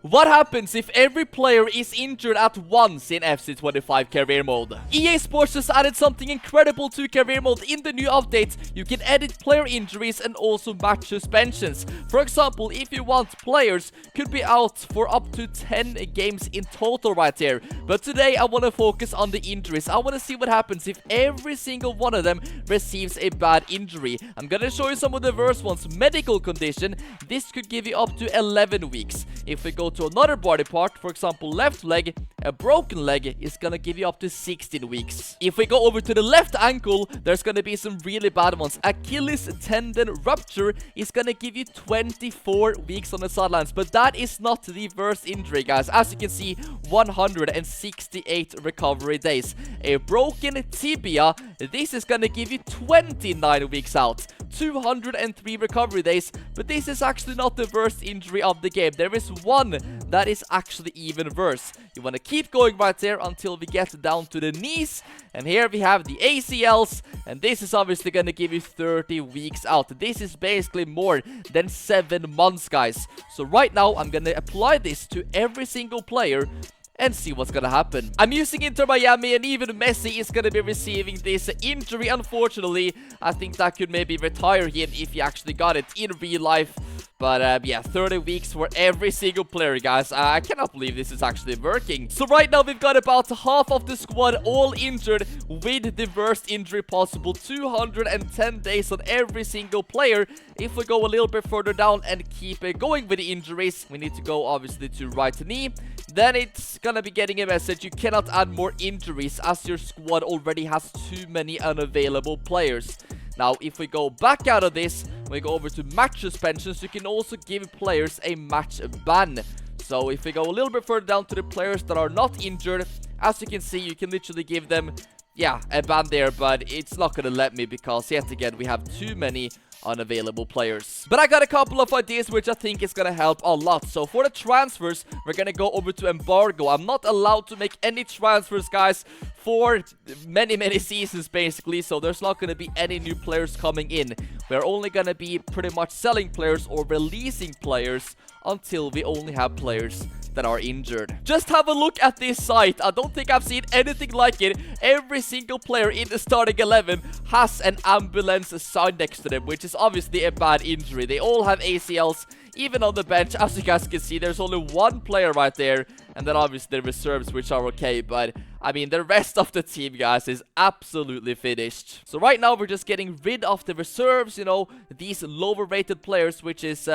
What happens if every player is injured at once in FC25 Career Mode? EA Sports just added something incredible to Career Mode in the new update. You can edit player injuries and also match suspensions. For example, if you want, players could be out for up to 10 games in total right here. But today I want to focus on the injuries. I want to see what happens if every single one of them receives a bad injury. I'm gonna show you some of the worst ones. Medical condition, this could give you up to 11 weeks. If we go to another body part, for example left leg, a broken leg is gonna give you up to 16 weeks. If we go over to the left ankle, there's gonna be some really bad ones. Achilles tendon rupture is gonna give you 24 weeks on the sidelines, but that is not the worst injury, guys. As you can see, 168 recovery days. A broken tibia, this is gonna give you 29 weeks out, 203 recovery days, but this is actually not the worst injury of the game. There is one that is actually even worse. You want to keep going right there until we get down to the knees, and here we have the ACLs, and this is obviously going to give you 30 weeks out. This is basically more than 7 months, guys. So right now I'm going to apply this to every single player and see what's gonna happen. I'm using Inter Miami, and even Messi is gonna be receiving this injury. Unfortunately, I think that could maybe retire him if he actually got it in real life. But yeah, 30 weeks for every single player, guys. I cannot believe this is actually working. So right now we've got about half of the squad all injured with the worst injury possible. 210 days on every single player. If we go a little bit further down and keep going with the injuries, we need to go obviously to right knee. Then it's gonna be getting a message: you cannot add more injuries as your squad already has too many unavailable players. Now, if we go back out of this, we go over to match suspensions, you can also give players a match ban. So if we go a little bit further down to the players that are not injured, as you can see, you can literally give them, yeah, a ban there, but it's not gonna let me because, yet again, we have too many unavailable players. But I got a couple of ideas which I think is gonna help a lot. So for the transfers, we're gonna go over to embargo. I'm not allowed to make any transfers, guys, for many seasons basically, so there's not gonna be any new players coming in. We're only gonna be pretty much selling players or releasing players until we only have players that are injured. Just have a look at this site. I don't think I've seen anything like it. Every single player in the starting 11 has an ambulance signed next to them, which is obviously a bad injury. They all have ACLs, even on the bench. As you guys can see, there's only one player right there, and then obviously the reserves, which are okay, but I mean, the rest of the team, guys, is absolutely finished. So right now, we're just getting rid of the reserves, you know, these lower rated players, which is,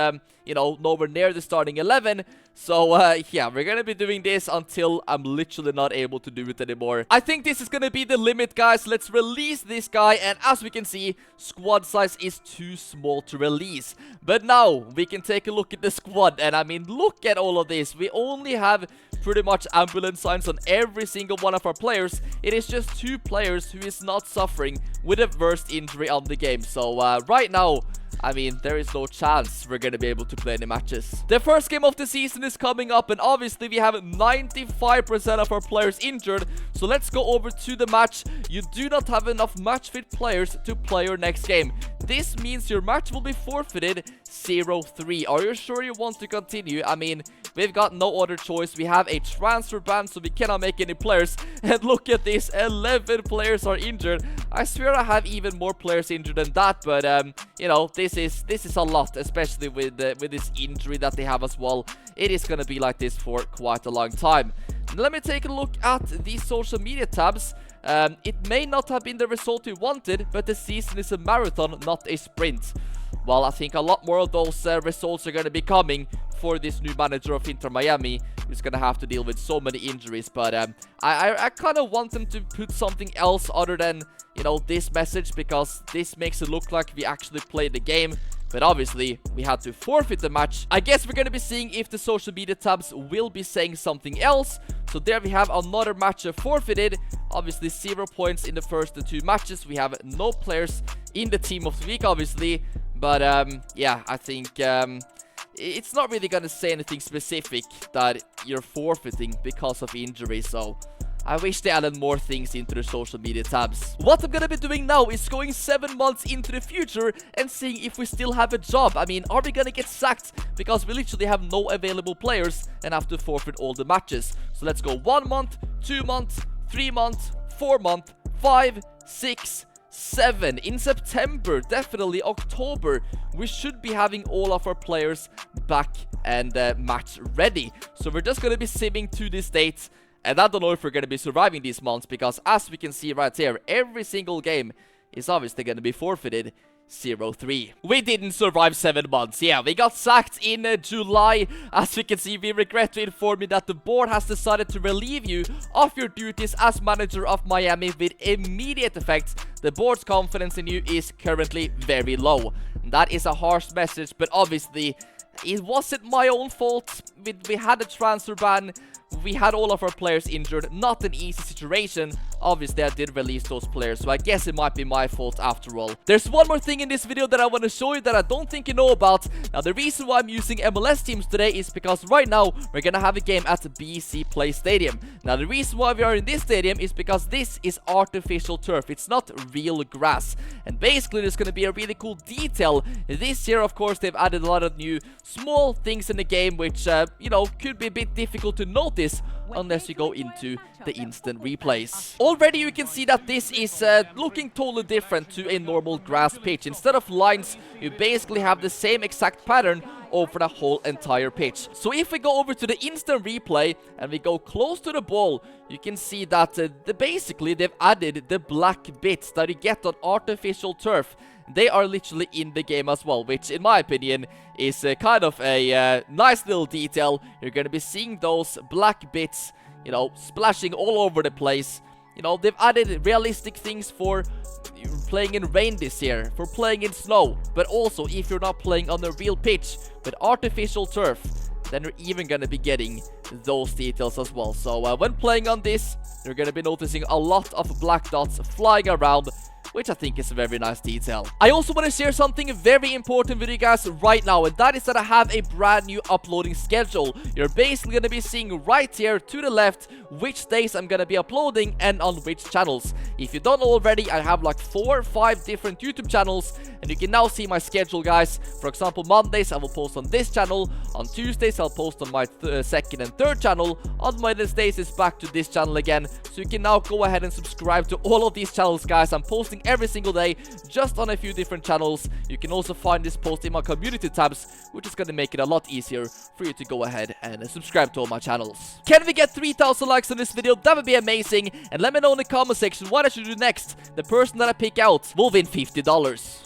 you know, nowhere near the starting 11. So, yeah, we're gonna be doing this until I'm literally not able to do it anymore. I think this is gonna be the limit, guys. Let's release this guy, and as we can see, squad size is too small to release. But now, we can take a look at the squad, and I mean, look at all of this. We only have pretty much ambulance signs on every single one of our players. It is just 2 players who is not suffering with the worst injury on the game. So right now, I mean, there is no chance we're gonna be able to play any matches. The first game of the season is coming up, and obviously we have 95% of our players injured. So let's go over to the match. You do not have enough match fit players to play your next game. This means your match will be forfeited 0-3. Are you sure you want to continue? I mean, we've got no other choice. We have a transfer ban, so we cannot make any players. And look at this, 11 players are injured. I swear I have even more players injured than that, but you know, this is a lot, especially with this injury that they have as well. It is gonna be like this for quite a long time. Let me take a look at these social media tabs. It may not have been the result we wanted, but the season is a marathon, not a sprint. Well, I think a lot more of those results are going to be coming for this new manager of Inter Miami, who's going to have to deal with so many injuries. But I kind of want them to put something else other than, you know, this message, because this makes it look like we actually played the game. But obviously, we had to forfeit the match. I guess we're going to be seeing if the social media tabs will be saying something else. So there we have another match forfeited. Obviously, 0 points in the first 2 matches. We have no players in the team of the week, obviously. But yeah, I think it's not really going to say anything specific that you're forfeiting because of injury. So I wish they added more things into the social media tabs. What I'm gonna be doing now is going 7 months into the future and seeing if we still have a job. I mean, are we gonna get sacked because we literally have no available players and have to forfeit all the matches? So let's go 1 month, 2 months, 3 months, 4 months, 5, 6, 7. In September, definitely October, we should be having all of our players back and match ready. So we're just gonna be simming to this date. And I don't know if we're gonna be surviving these months, because as we can see right here, every single game is obviously gonna be forfeited. 0-3. We didn't survive 7 months. Yeah, we got sacked in July. As we can see, we regret to inform you that the board has decided to relieve you of your duties as manager of Miami with immediate effect. The board's confidence in you is currently very low. That is a harsh message, but obviously it wasn't my own fault. We had a transfer ban. We had all of our players injured. Not an easy situation. Obviously, I did release those players, so I guess it might be my fault after all. There's one more thing in this video that I want to show you that I don't think you know about. Now, the reason why I'm using MLS teams today is because right now, we're gonna have a game at the BC Play Stadium. Now, the reason why we are in this stadium is because this is artificial turf. It's not real grass. And basically, there's gonna be a really cool detail. This year, of course, they've added a lot of new small things in the game, which, you know, could be a bit difficult to notice unless you go into the instant replays. Already you can see that this is looking totally different to a normal grass pitch. Instead of lines, you basically have the same exact pattern over the whole entire pitch. So if we go over to the instant replay and we go close to the ball, you can see that basically they've added the black bits that you get on artificial turf. They are literally in the game as well, which in my opinion is kind of a nice little detail. You're going to be seeing those black bits, you know, splashing all over the place. You know, they've added realistic things for playing in rain this year, for playing in snow, but also if you're not playing on a real pitch with artificial turf, then you're even going to be getting those details as well. So when playing on this, you're going to be noticing a lot of black dots flying around, which I think is a very nice detail. I also want to share something very important with you guys right now, and that is that I have a brand new uploading schedule. You're basically going to be seeing right here to the left which days I'm going to be uploading and on which channels. If you don't know already, I have like 4 or 5 different YouTube channels, and you can now see my schedule, guys. For example, Mondays I will post on this channel, on Tuesdays I'll post on my second and third channel, on Wednesdays it's back to this channel again. So you can now go ahead and subscribe to all of these channels, guys. I'm posting every single day just on a few different channels. You can also find this post in my community tabs, which is going to make it a lot easier for you to go ahead and subscribe to all my channels. Can we get 3,000 likes on this video? That would be amazing. And let me know in the comment section what I should do next. The person that I pick out will win $50.